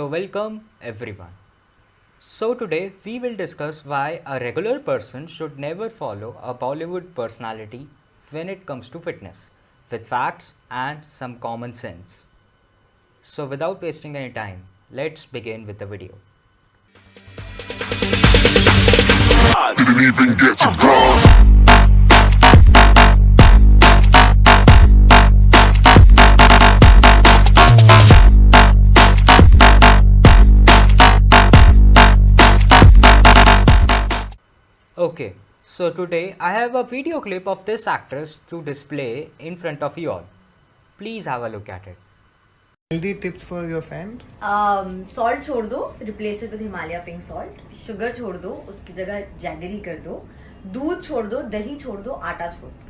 Welcome everyone. So today we will discuss why a regular person should never follow a Bollywood personality when it comes to fitness, with facts and some common sense. So without wasting any time, let's begin with the video. Didn't even get to bronze. Okay, so today I have a video clip of this actress to display in front of you all. Please have a look at it. Healthy tips for your fans? Salt छोड़ दो, replace it with Himalaya pink salt. Sugar छोड़ दो, उसकी जगह jaggery कर दो. दूध छोड़ दो, दही छोड़ दो, आटा छोड़ दो.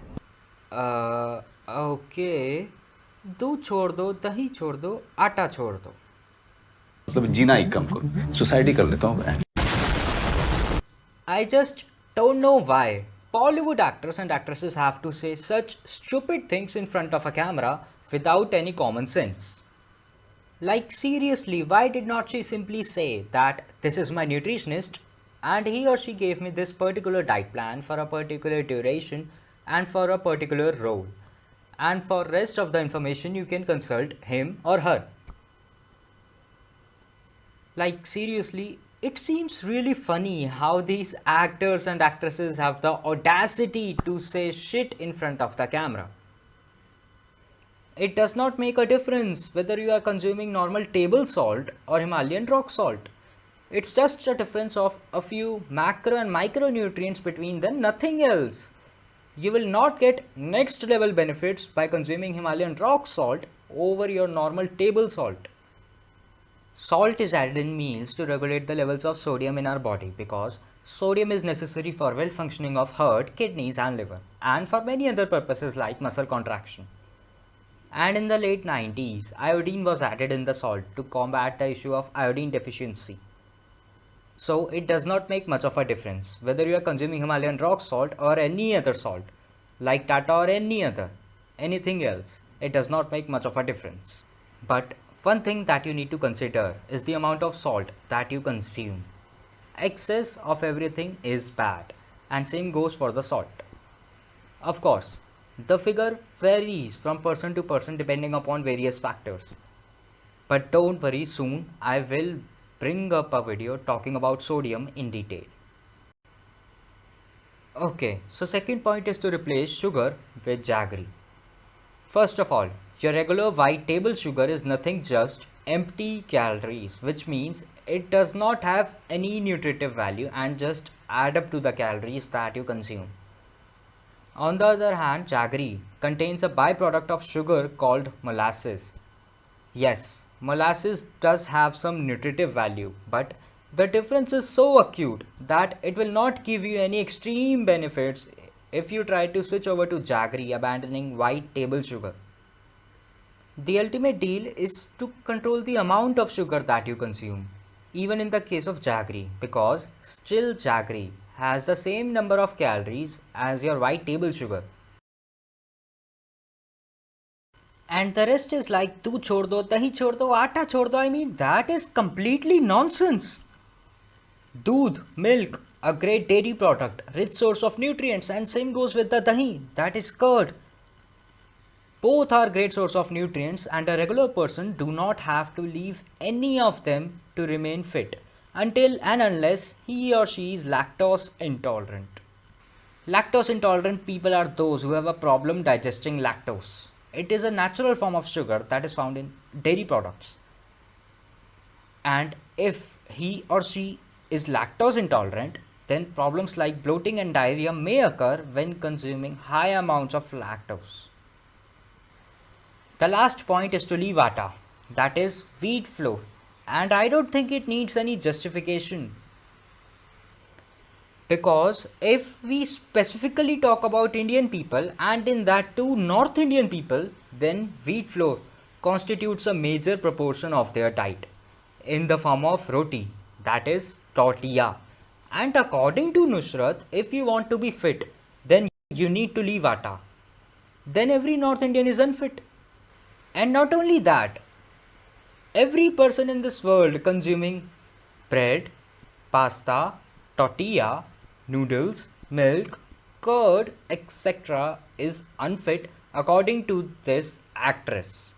ओके, दूध छोड़ दो, दही छोड़ दो, आटा छोड़ दो. मतलब जीना ही कम करो, सुसाइड कर लेता हूँ मैं. I just don't know why Bollywood actors and actresses have to say such stupid things in front of a camera without any common sense. Like seriously, why did not she simply say that this is my nutritionist and he or she gave me this particular diet plan for a particular duration and for a particular role, and for rest of the information you can consult him or her. Like seriously, it seems really funny how these actors and actresses have the audacity to say shit in front of the camera. It does not make a difference whether you are consuming normal table salt or Himalayan rock salt. It's just a difference of a few macro and micronutrients between them, nothing else. You will not get next level benefits by consuming Himalayan rock salt over your normal table salt. Salt is added in meals to regulate the levels of sodium in our body because sodium is necessary for well functioning of heart, kidneys and liver, and for many other purposes like muscle contraction. And in the late 90s, iodine was added in the salt to combat the issue of iodine deficiency. So it does not make much of a difference whether you are consuming Himalayan rock salt or any other salt like Tata or anything else. It does not make much of a difference. But one thing that you need to consider is the amount of salt that you consume. Excess of everything is bad, and same goes for the salt. Of course, the figure varies from person to person depending upon various factors. But don't worry, soon I will bring up a video talking about sodium in detail. Okay, so second point is to replace sugar with jaggery. First of all, your regular white table sugar is nothing just empty calories, which means it does not have any nutritive value and just add up to the calories that you consume. On the other hand, jaggery contains a byproduct of sugar called molasses. Yes, molasses does have some nutritive value, but the difference is so acute that it will not give you any extreme benefits if you try to switch over to jaggery abandoning white table sugar. The ultimate deal is to control the amount of sugar that you consume, even in the case of jaggery, because still jaggery has the same number of calories as your white table sugar. And the rest is like दूध छोड़ दो, दही छोड़ दो, आटा छोड़ दो. I mean, that is completely nonsense. Doodh, milk, a great dairy product, rich source of nutrients, and same goes with the dahi, that is curd. Both are great source of nutrients and a regular person do not have to leave any of them to remain fit until and unless he or she is lactose intolerant. Lactose intolerant people are those who have a problem digesting lactose. It is a natural form of sugar that is found in dairy products. And if he or she is lactose intolerant, then problems like bloating and diarrhea may occur when consuming high amounts of lactose. The last point is to leave atta, that is wheat flour, and I don't think it needs any justification. Because if we specifically talk about Indian people, and in that too North Indian people, then wheat flour constitutes a major proportion of their diet in the form of roti, that is tortilla. And according to Nusrat, if you want to be fit, then you need to leave atta. Then every North Indian is unfit. And not only that, Every person in this world consuming bread, pasta, tortilla, noodles, milk, curd, etc. is unfit according to this actress.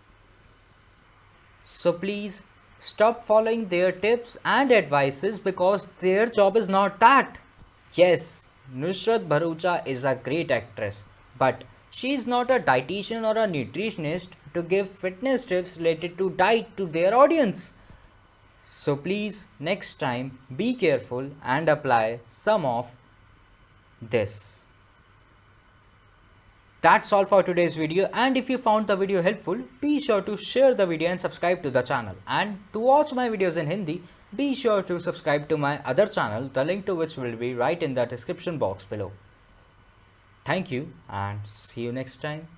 So please stop following their tips and advices because their job is not that. Yes, Nusrat Bharucha is a great actress, but she is not a dietitian or a nutritionist to give fitness tips related to diet to their audience. So please next time be careful and apply some of this. That's all for today's video, and if you found the video helpful, be sure to share the video and subscribe to the channel. And to watch my videos in Hindi, be sure to subscribe to my other channel, the link to which will be right in the description box below. Thank you and see you next time.